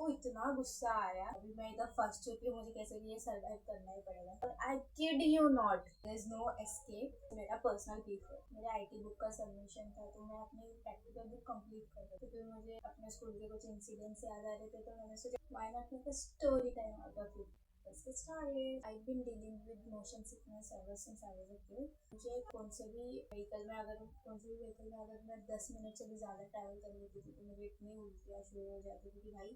उसको इतना गुस्सा आया। अभी मैं इधर फंस चुकी हूँ, मुझे कैसे भी ये सर्वाइव करना ही पड़ेगा। और I kid you not, there is no escape. मेरा पर्सनल बीफ है, मेरे आईटी बुक का सबमिशन था, तो मैं अपनी प्रैक्टिकल बुक कंप्लीट कर रही थी। फिर मुझे अपने स्कूल के कुछ इंसिडेंट्स याद आ रहे थे, तो मैंने सोचा why not make a story time out of it. Let's get started. I've been dealing with motion sickness ever since I was a kid. मुझे कौन से भी व्हीकल में अगर मैं 10 मिनट से भी ज़्यादा ट्रैवल कर लेती थी, तो मुझे इतनी उल्टियाँ शुरू हो जाती थी कि भाई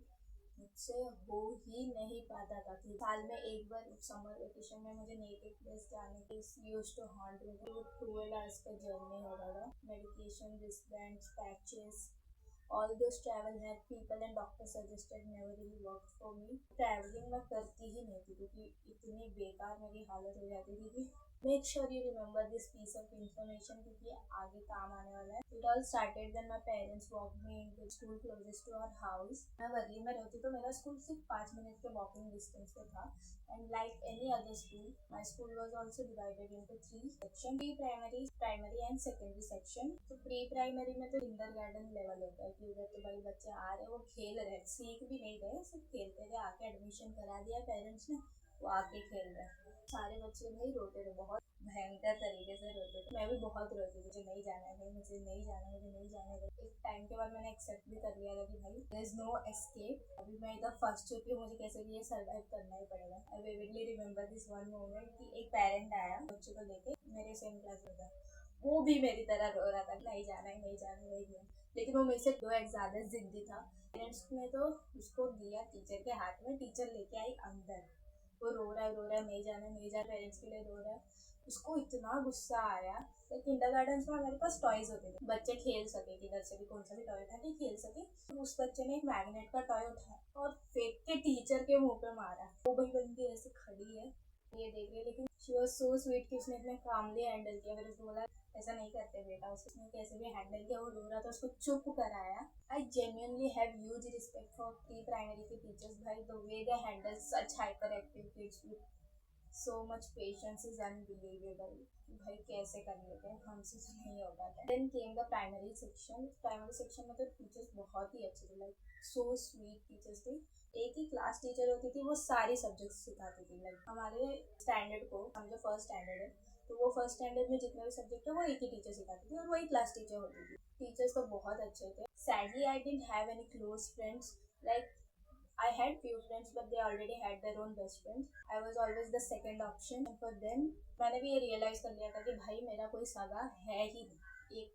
मुझसे हो ही नहीं पाता था। कि साल में एक बार समर वेकेशन में मुझे नेटिव प्लेस जाने के यूज टू हॉन्ट में, वो 12 आवर्स का जर्नी होता था। Medication, wristbands, patches, all those travel had people and doctor suggested never really worked for me. Travelling मैं करती ही नहीं थी क्योंकि इतनी बेकार मेरी हालत हो जाती थी कि make sure you remember this piece of information क्योंकि आगे काम आने वाला है। It all started when my parents walked me into school closest to our house. मैं वर्ली में रहती तो मेरा स्कूल सिर्फ 5 मिनट के वॉकिंग डिस्टेंस पे था। And like any other school, my school was also divided into 3 section, pre primary and secondary section. तो प्री प्राइमरी में तो किंडरगार्टन लेवल होता है कि उधर तो भाई बच्चे आ रहे, वो खेल रहे, सीख भी नहीं रहे, सिर्फ खेलते थे। आके एडमिशन करा दिया पेरेंट्स ने, वो आके खेल रहे। सारे बच्चे भाई रोते थे, बहुत भयंकर तरीके से रोते थे। मैं भी बहुत रोती थी, मुझे नहीं जाना है भाई, मुझे नहीं जाना, मुझे नहीं जाना है। एक टाइम के बाद मैंने एक्सेप्ट भी कर लिया था कि भाई देयर इज नो एस्केप। अभी मैं इधर फंस चुकी हूँ, मुझे कैसे भी ये सर्वाइव करना ही पड़ेगा। I vividly remember this one moment कि एक पेरेंट आया बच्चे को लेके, मेरे सेम क्लास में था। वो भी मेरी तरह रो रहा था, नहीं जाना है, नहीं जाना है, नहीं जाना। लेकिन वो मेरे से 2 एक ज्यादा जिद्दी था। पेरेंट्स ने तो उसको दिया टीचर के हाथ में, टीचर लेके आई अंदर। वो रो रहा है, नहीं जाना, नहीं जाना, पेरेंट्स के लिए रो रहा है। उसको इतना गुस्सा आया। तो किंडरगार्टन में हमारे पास टॉयज होते थे, बच्चे खेल सके, किधर से भी कौन सा भी टॉय था कि खेल सके। तो उस बच्चे ने एक मैग्नेट का टॉय उठाया और फेंक के टीचर के मुंह पे मारा। वो भाई बंदी ऐसे खड़ी है, ये देख रही, लेकिन शी वाज सो स्वीट कि उसने इतने कामली हैंडल किया। फिर उसने बोला ऐसा नहीं करते बेटा, उसने कैसे भी हैंडल किया। वो रो रहा था, उसको चुप कराया। I genuinely have huge respect for pre primary के टीचर्स। भाई the way they handle such hyper active kids with so much patience is unbelievable. भाई कैसे कर लेते हैं, हमसे तो नहीं हो पाता। Then came the primary section. Primary section में तो टीचर्स बहुत ही अच्छे थे, लाइक सो स्वीट टीचर्स थे। एक ही क्लास टीचर होती थी, वो सारी सब्जेक्ट्स सिखाती थी। लाइक हमारे स्टैंडर्ड को, हम जो फर्स्ट स्टैंडर्ड है, तो वो फर्स्ट स्टैंडर्ड में जितने भी सब्जेक्ट है वो एक ही टीचर सिखाती थी और वही क्लास टीचर होती थी। टीचर्स तो बहुत अच्छे थे। Sadly I didn't have any close friends. Like I had few friends, but they already had their own best friends. I was always the second option for them. मैंने भी ये realise कर लिया था कि भाई मेरा कोई सगा है ही नहीं, एक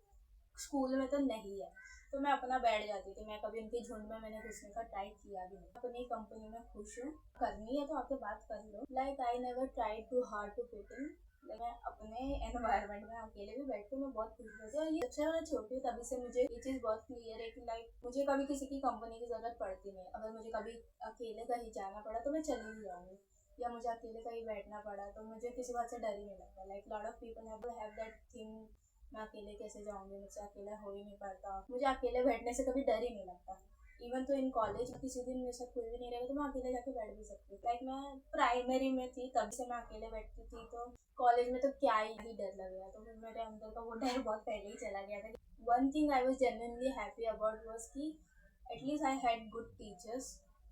स्कूल में तो नहीं है। तो मैं अपना बैठ जाती थी, मैं कभी उनके झुंड में मैंने घुसने का ट्राई किया भी नहीं। अपनी कंपनी में खुश हूँ, करनी है तो आके बात कर लो। Like I never tried too hard to fit in. मैं अपने एनवायरनमेंट में अकेले भी बैठ के मैं बहुत खुश रहती हूँ। और ये जब से मैं छोटी हूँ तभी से मुझे ये चीज़ बहुत क्लियर है कि लाइक मुझे कभी किसी की कंपनी की जरूरत पड़ती नहीं। अगर मुझे कभी अकेले कहीं जाना पड़ा तो मैं चली ही जाऊँगी, या मुझे अकेले कहीं बैठना पड़ा तो मुझे किसी बात से डर ही नहीं लगता। Like lot of people have that thing, मैं अकेले कैसे जाऊँगी, मुझसे अकेला हो ही नहीं पाता। मुझे अकेले बैठने से कभी डर ही नहीं लगता। इवन तो इन कॉलेज किसी दिन मेरे साथ कोई भी नहीं रहेगा तो मैं अकेले जाके बैठ भी सकती हूँ। लाइक मैं प्राइमरी में थी तब से मैं अकेले बैठती थी, तो कॉलेज में तो क्या ही डर लगेगा। तो फिर मेरे अंदर का वो डर बहुत पहले ही चला गया था। One thing I was genuinely happy about was कि at least I had good teachers.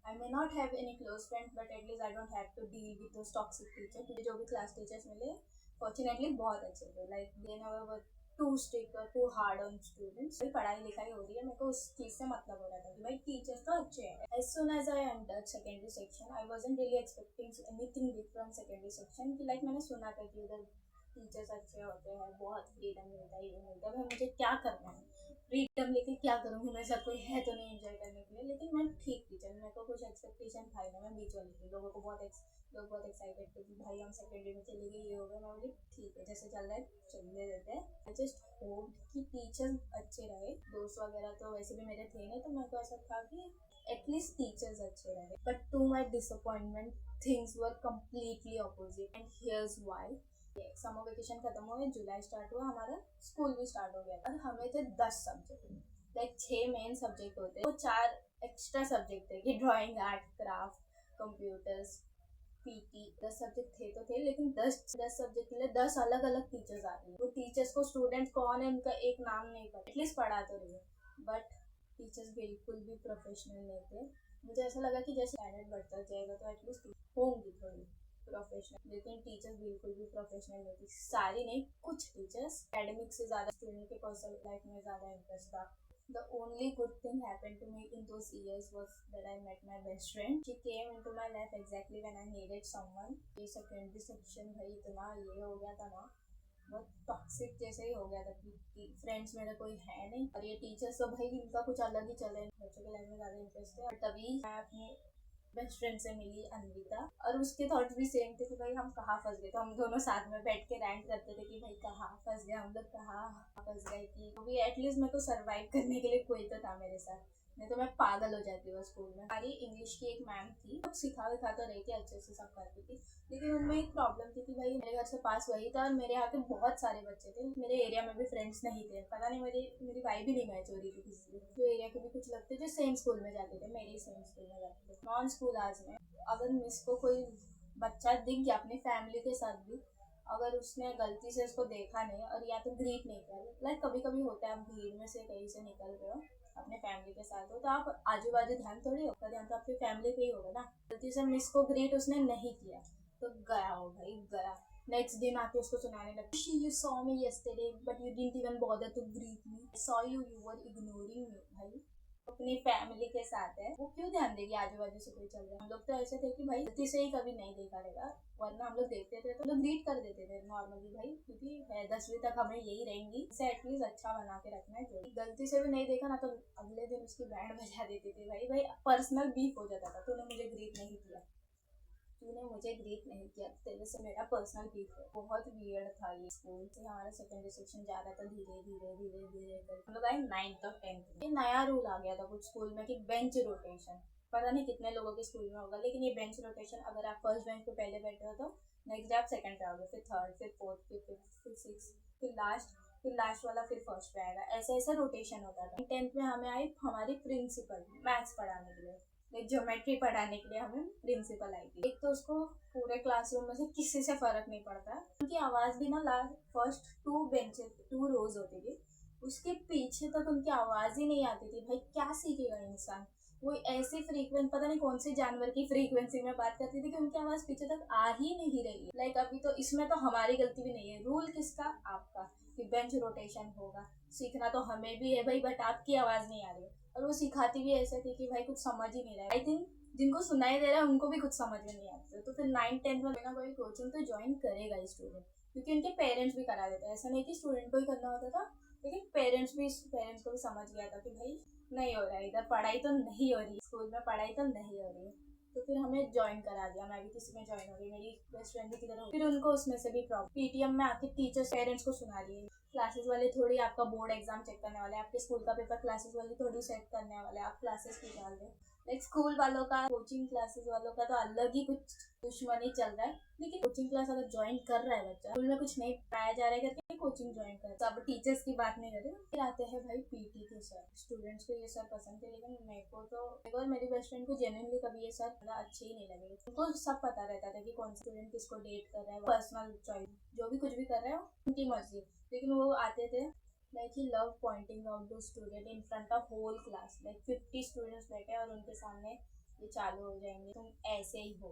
I may not have any close friends, but at least I don't have to deal with those toxic teacher. क्योंकि जो भी class teachers मिले fortunately बहुत अच्छे थे। Like they never too strict और too hard on students. पढ़ाई लिखाई हो रही है, मेरे को उस चीज से मतलब हो रहा था कि भाई टीचर्स तो अच्छे हैं। As soon as I entered secondary section, I wasn't really expecting anything big from secondary section. कि लाइक मैंने सुना था कि उधर टीचर्स अच्छे होते हैं, बहुत फ्रीडम मिलता है, ये मिलता है। मुझे क्या करना है, फ्रीडम लेके क्या करूँगी, मेरे साथ कोई है तो नहीं एंजॉय करने के लिए। लेकिन मैं ठीक टीचर, मेरे को कुछ एक्सपेक्टेशन था ही नहीं, मैं बीच वाली थी। लोग बहुत एक्साइटेड थे कि भाई हम सेकेंडरी में चले गए, ये हो गया। मैं बोली ठीक है, जैसे चल रहा है चलने देते हैं। आई जस्ट होप कि टीचर्स अच्छे रहे। दोस्त वगैरह तो वैसे भी मेरे थे नहीं, तो मेरे को ऐसा था कि एटलीस्ट टीचर्स अच्छे रहे। But to my disappointment things were completely opposite, and here's why. Summer vacation खत्म हुए, जुलाई स्टार्ट हुआ, हमारा स्कूल भी स्टार्ट हो गया था। हमें थे 10 सब्जेक्ट, लाइक 6 मेन सब्जेक्ट होते, वो 4 एक्स्ट्रा सब्जेक्ट थे कि drawing, art, craft, computers, PT. 10 subject थे तो थे, लेकिन 10 सब्जेक्ट के लिए 10 अलग अलग टीचर्स आते हैं। वो टीचर्स को स्टूडेंट कौन है उनका एक नाम नहीं पता, एटलीस्ट पढ़ा तो रही है, बट टीचर्स बिल्कुल भी प्रोफेशनल नहीं थे। मुझे ऐसा लगा कि जैसे स्टैंडर्ड बढ़ता जाएगा तो एटलीस्ट होंगी थोड़ी प्रोफेशनल, लेकिन टीचर्स बिल्कुल भी प्रोफेशनल नहीं थी। सारी नहीं, कुछ टीचर्स एकेडमिक से ज़्यादा स्टूडेंट के पर्सनल लाइफ में ज़्यादा इंटरेस्ट था। The only good thing happened to me in those years was that I met my best friend. She came into my life exactly when I needed someone. ये secondary section भाई इतना ये हो गया था ना, बहुत टॉक्सिक जैसे ही हो गया था कि फ्रेंड्स मेरा कोई है नहीं, और ये टीचर्स तो भाई इनका कुछ अलग ही चल रहा है, बच्चों के लाइफ में ज़्यादा इंटरेस्ट है। तभी मैं अपनी बेस्ट फ्रेंड से मिली अनविता, और उसके थॉट्स भी सेम थे कि भाई हम कहाँ फंस गए। तो हम दोनों साथ में बैठ के रैंट करते थे कि भाई कहाँ फंस गए हम लोग, कहाँ फंस गए। कि क्योंकि एटलीस्ट मेरे को सर्वाइव करने के लिए कोई तो था मेरे साथ, नहीं तो मैं पागल हो जाती हूँ स्कूल में। हमारी इंग्लिश की एक मैम थी, वो सिखा विखा तो रही थी अच्छे से, सब करती थी, लेकिन उनमें एक प्रॉब्लम थी कि भाई मेरे घर से पास वही था और मेरे यहाँ के बहुत सारे बच्चे थे, मेरे एरिया में भी फ्रेंड्स नहीं थे। पता नहीं मेरी वाइब भी नहीं मैच हो रही थी किसी से। जो एरिया के भी कुछ लगते जो सेम स्कूल में जाते थे, मेरे ही सेम स्कूल में जाते थे। नॉन स्कूल आज में अगर मिस को कोई बच्चा दिख गया अपनी फैमिली के साथ भी, अगर उसने गलती से उसको देखा नहीं और या तो ग्रीट नहीं कर, लाइक कभी कभी होता है आप भीड़ में से कहीं से निकल रहे हो अपने फैमिली के साथ हो, तो आप आजू बाजू ध्यान थोड़ी होगा, ध्यान तो आपकी फैमिली पे ही होगा ना। गलती से मिस को ग्रीट उसने नहीं किया तो गया हो भाई, गया। नेक्स्ट दिन आके उसको सुनाने लगे, you saw me yesterday but you didn't even bother to greet me, saw you were ignoring me. भाई अपनी फैमिली के साथ है, वो क्यों ध्यान देगी आजू बाजू से कोई चल रहा है। हम लोग तो ऐसे थे कि भाई गलती से ही कभी नहीं देखा रहेगा, वरना हम लोग देखते थे तो लोग ग्रीट कर देते थे नॉर्मली भाई, क्योंकि 10वीं तक हमें यही रहेंगी, इसे एटलीस्ट अच्छा बना के रखना है। जो गलती से भी नहीं देखा ना तो अगले दिन उसकी बैंड बजा देती थी। भाई पर्सनल बीफ हो जाता था, तूने मुझे ग्रीट नहीं किया, तूने मुझे ग्रीट नहीं किया, तेरे से मेरा पर्सनल बीफ है। बहुत वियर्ड था ये स्कूल से। हमारा सेकेंडरी सेक्शन जा रहा था धीरे धीरे धीरे धीरे कर, हम लोग आए 9th और 10th। ये नया रूल आ गया था कुछ स्कूल में कि बेंच रोटेशन, पता नहीं कितने लोगों के स्कूल में होगा, लेकिन ये बेंच रोटेशन, अगर आप फर्स्ट बेंच पे पहले बैठे हो तो नेक्स्ट डे आप सेकंड पे आओगे, फिर थर्ड, फिर फोर्थ, फिर फिफ्थ, फिर सिक्स, फिर लास्ट वाला फिर फर्स्ट पे आएगा। ऐसे ऐसे रोटेशन होता था। 10th में हमें आई हमारी प्रिंसिपल मैथ्स पढ़ाने के लिए, ज्योमेट्री पढ़ाने के लिए हमें प्रिंसिपल आई थी। एक तो उसको पूरे क्लासरूम में से किसी से फर्क नहीं पड़ता, उनकी आवाज भी ना फर्स्ट 2 रोज होती थी, उसके पीछे तक उनकी आवाज ही नहीं आती थी। भाई क्या सीखेगा इंसान, वो ऐसी फ्रीक्वेंसी, पता नहीं कौन से जानवर की फ्रीक्वेंसी में बात करती थी कि उनकी आवाज पीछे तक आ ही नहीं रही है। लाइक अभी तो इसमें तो हमारी गलती भी नहीं है, रूल किसका, आपका, कि बेंच रोटेशन होगा, सीखना तो हमें भी है भाई, बट आपकी आवाज नहीं आ रही है। और वो सिखाती भी ऐसे थी कि भाई कुछ समझ ही नहीं रहा है। आई थिंक जिनको सुनाई दे रहा है उनको भी कुछ समझ में नहीं आता, तो फिर 9th-10th में कोई ना कोई कोचिंग तो ज्वाइन करेगा ही स्टूडेंट, क्योंकि उनके पेरेंट्स भी करा देते हैं। ऐसा नहीं कि स्टूडेंट को ही करना होता था, लेकिन पेरेंट्स को भी समझ गया था कि भाई नहीं हो रहा है, इधर पढ़ाई तो नहीं हो रही, स्कूल में पढ़ाई तो नहीं हो रही है, तो फिर हमें ज्वाइन करा दिया। मैं भी किसी में ज्वाइन हो गई, मेरी बेस्ट फ्रेंड भी किधर हो, फिर उनको उसमें से भी प्रॉब्लम। पीटीएम में आके टीचर्स पेरेंट्स को सुना रही है, क्लासेस वाले थोड़ी आपका बोर्ड एग्जाम चेक करने वाले, आपके स्कूल का पेपर क्लासेस वाले थोड़ी सेट करने वाले, आप क्लासेस की डाल दे। लाइक स्कूल वालों का, कोचिंग क्लासेस वालों का तो अलग ही कुछ दुश्मनी चल रहा है। लेकिन कोचिंग क्लास अगर ज्वाइन कर रहा है बच्चा, स्कूल में कुछ नहीं पढ़ाया जा रहा है करके कोचिंग ज्वाइन कर, तो अब टीचर्स की बात नहीं कर रहे। फिर आते हैं भाई पीटी के सर, स्टूडेंट्स को ये सर पसंद थे, लेकिन मेरे को और मेरी बेस्ट फ्रेंड को जेन्युइनली कभी ये सर अच्छे ही नहीं लगे। उनको सब पता रहता था कि कौन सा स्टूडेंट किसको डेट कर रहा है, पर्सनल चॉइस, जो भी कुछ भी कर रहा है उनकी मर्जी, लेकिन वो आते थे like he loved pointing out the student in front of whole class, like 50 students बैठे और उनके सामने ये चालू हो जाएंगे, तुम ऐसे ही हो,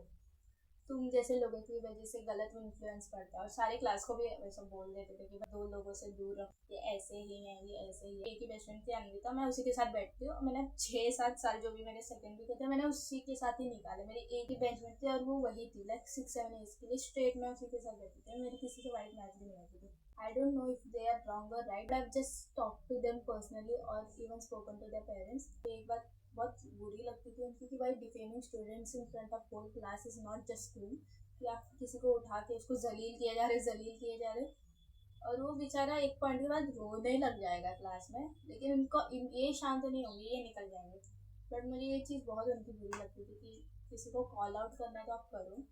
तुम जैसे लोगों की वजह से गलत इन्फ्लुएंस पड़ता है। और सारी क्लास को भी वैसा बोल देते थे कि 2 लोगों से दूर रहो, ये ऐसे ही है, ये ऐसे ही है। एक ही बेस्ट फ्रेंड थी अनविता, मैं उसी के साथ बैठती हूँ, मैंने 6-7 साल जो भी मेरे सेकेंडरी के थे मैंने उसी के साथ ही निकाले, मेरी एक ही बेंचमेट थी और वो वही थी, लाइक 6-7 ईयर्स के लिए स्ट्रेट मैं उसी के साथ बैठती थी, मेरी किसी से वाइट मैच भी नहीं होती थी। I don't know if they are wrong or right, but I've just talked to them personally or even spoken to their parents. एक बात बहुत बुरी लगती थी उनकी कि भाई defaming students in front of whole class is not just cool, कि आप किसी को उठा के उसको जलील किए जा रहे, और वो बेचारा एक पॉइंट के बाद रोने लग जाएगा क्लास में, लेकिन उनको ये शांत नहीं होंगे, ये निकल जाएंगे। बट मुझे ये चीज़ बहुत उनकी बुरी लगती थी कि किसी को कॉल आउट करना है तो आप करो।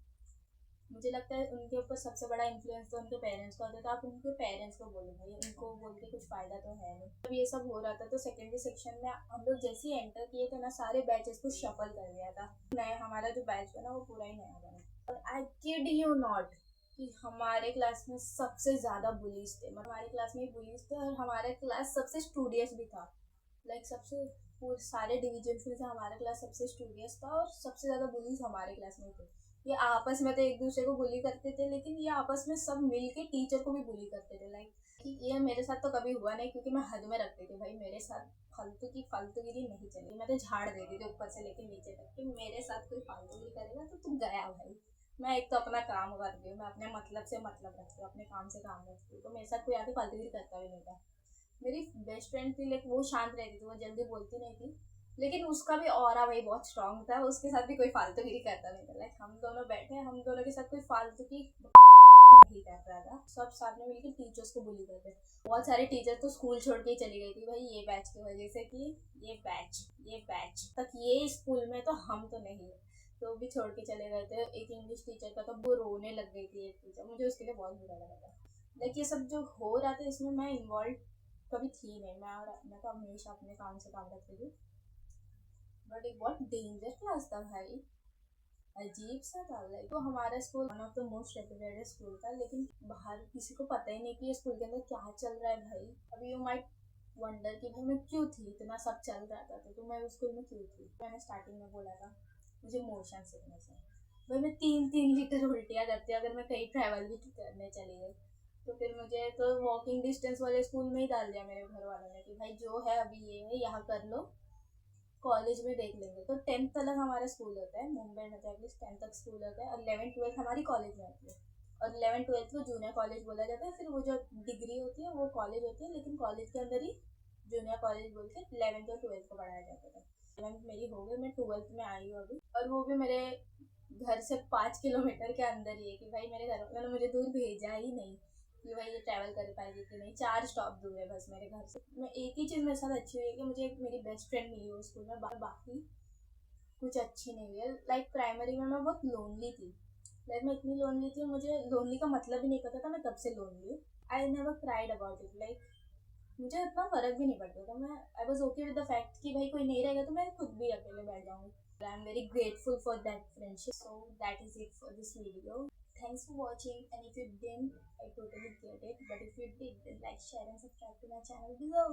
मुझे लगता है उनके ऊपर सबसे बड़ा इन्फ्लुएंस तो उनके पेरेंट्स का होता था, आप उनके पेरेंट्स को बोलो भाई, उनको बोल के कुछ फ़ायदा तो है नहीं। जब ये सब हो रहा था तो सेकेंडरी सेक्शन में हम लोग जैसे ही एंटर किए थे ना, सारे बैचेस को शफल कर दिया था, नया हमारा जो बैच बना वो पूरा ही नया बना। और आई किड यू नॉट कि हमारे क्लास में सबसे ज़्यादा बुलीज थे, हमारे क्लास में बुलीज थे, और हमारे क्लास सबसे स्टूडियस भी था, लाइक सबसे पूरे सारे डिवीजन में से हमारा क्लास सबसे स्टूडियस था और सबसे ज़्यादा बुलीज हमारे क्लास में थे। ये आपस में तो एक दूसरे को बुली करते थे, लेकिन ये आपस में सब मिल के टीचर को भी बुली करते थे। लाइक कि ये मेरे साथ तो कभी हुआ नहीं, क्योंकि मैं हद में रखती थी भाई, मेरे साथ फालतूगिरी नहीं चलेगी। मैं तो झाड़ देती थी ऊपर से लेके नीचे तक कि मेरे साथ कोई फालतूगिरी करेगा तो तू गया भाई। मैं एक तो अपना काम करती हूँ, मैं अपने मतलब से मतलब रखती हूँ, अपने काम से काम रखती हूँ, तो मेरे साथ कोई आके फालतूगिरी करता भी नहीं था। मेरी बेस्ट फ्रेंड थी, लेकिन वो शांत रहती थी, वो जल्दी बोलती नहीं थी, लेकिन उसका भी ऑरा भाई बहुत स्ट्रांग था, उसके साथ भी कोई फालतूगिरी करता नहीं था। लाइक हम दोनों बैठे, हम दोनों के साथ कोई फालतू की नहीं कर रहा था, सब साथ में मिलकर टीचर्स को बुली करते। बहुत सारे टीचर तो स्कूल छोड़ के ही चली गई थी भाई, ये बैच की वजह से कि ये बैच तक ये स्कूल में, तो हम तो नहीं है, तो भी छोड़ के चले गए थे। एक इंग्लिश टीचर का तो वो रोने लग गई थी, एक टीचर, मुझे उसके लिए बहुत बुरा लगा था। लाइक ये सब जो हो रहा था इसमें मैं इन्वॉल्व कभी थी नहीं, मैं तो हमेशा अपने काम से काम रखती थी। बट एक बहुत डेंजर क्लास था भाई, अजीब सा था। लाइक तो हमारा school one of the most reputed school था, लेकिन बाहर किसी को पता ही नहीं कि ये स्कूल के अंदर क्या चल रहा है भाई। अभी यू माइट वंडर कि भाई मैं क्यों थी, इतना सब चल रहा था तो मैं उस स्कूल में क्यों थी। मैंने स्टार्टिंग में बोला था मुझे मोशन सिकनेस है भाई, मैं 3-3 लीटर उल्टियाँ करती हूँ अगर मैं कहीं ट्रैवल भी करने चली गई। तो फिर मुझे तो वॉकिंग डिस्टेंस वाले स्कूल में ही डाल दिया मेरे घर वालों ने कि भाई जो है अभी ये है यहाँ कर लो, कॉलेज में देख लेंगे। तो 10th तक हमारा स्कूल होता है मुंबई में, तो एटलीस्ट 10th तक स्कूल होता है, और 11th-12th हमारी कॉलेज में होती है, और 11th-12th को जूनियर कॉलेज बोला जाता है। फिर वो जो डिग्री होती है वो कॉलेज होती है, लेकिन कॉलेज के अंदर ही जूनियर कॉलेज बोल के 11th और 12th को पढ़ाया जाता था। 11th मेरी हो गई, मैं 12th में आई हूँ अभी, और वो भी मेरे घर से 5 किलोमीटर के अंदर ही है कि भाई मेरे घर वालों ने मुझे दूर भेजा ही नहीं कि भाई ये ट्रैवल कर पाएगी कि नहीं। 4 स्टॉप दूर है बस मेरे घर से। मैं एक ही चीज़ मेरे साथ अच्छी हुई है कि मुझे मेरी बेस्ट फ्रेंड मिली वो स्कूल में, बाकी कुछ अच्छी नहीं हुई है। लाइक प्राइमरी में मैं बहुत लोनली थी, लाइक मैं इतनी लोनली थी, मुझे लोनली का मतलब ही नहीं पता था, मैं तब से लोनली हूँ। I never cried about it, like मुझे इतना फर्क भी नहीं पड़ता था। मैं I was okay with the fact कि भाई कोई नहीं रहेगा तो मैं खुद भी अकेले बैठ जाऊँगी। I am very grateful for that friendship. So that is it for this video. Thanks for watching, and if you didn't, I totally get it. But if you did, then like, share and subscribe to my channel below.